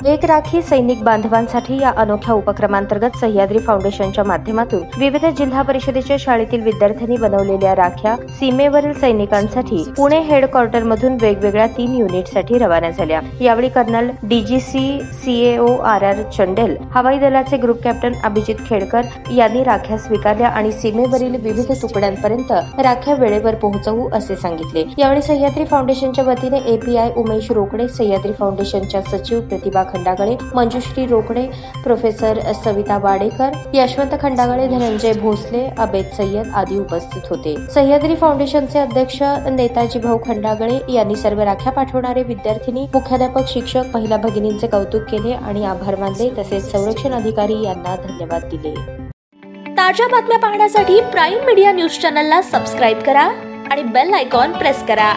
एक राखी सैनिक बांधवांसाठी या अनोख्या उपक्रमांतर्गत सह्याद्री फाउंडेशनच्या माध्यमातून विविध जिल्हा परिषदेच्या शाळेतील विद्यार्थ्यांनी बनवलेल्या राख्या सीमेवरील सैनिकांसाठी पुणे हेडक्वार्टर मधून वेगवेगळ्या 3 युनिटसाठी रवाना झाल्या। यावेळी colonel DGC CAO RR Chandel, हवाई दलाचे ग्रुप कॅप्टन अभिजित खेडकर यांनी राख्या स्वीकारल्या आणि सीमेवरील विविध तुकड्यांपर्यंत राख्या वेळेवर पोहोचवू असे सांगितले। यावेळी सह्याद्री फाउंडेशनच्या वतीने API उमेश रोकडे, सह्याद्री फाउंडेशनच्या सचिव प्रतिभा खंडागळे, मंजुश्री रोकडे, प्रोफेसर सविता वाडेकर, यशवंत खंडागळे, धनंजय भोसले, अबेद सय्यद आदी उपस्थित होते। सह्याद्री फाउंडेशनचे अध्यक्ष नेताजी भाऊ खंडागळे यांनी सर्व राख्या पाठवणारे विद्यार्थिनी, मुख्याध्यापक, शिक्षक, महिला भगिनींचे कौतुक केले आणि आभार मानले, तसेच संरक्षण अधिकारी यांना धन्यवाद दिले। ताज्या बातम्या पाहण्यासाठी प्राईम मीडिया न्यूज चॅनलला सबस्क्राईब करा आणि बेल आयकॉन प्रेस करा।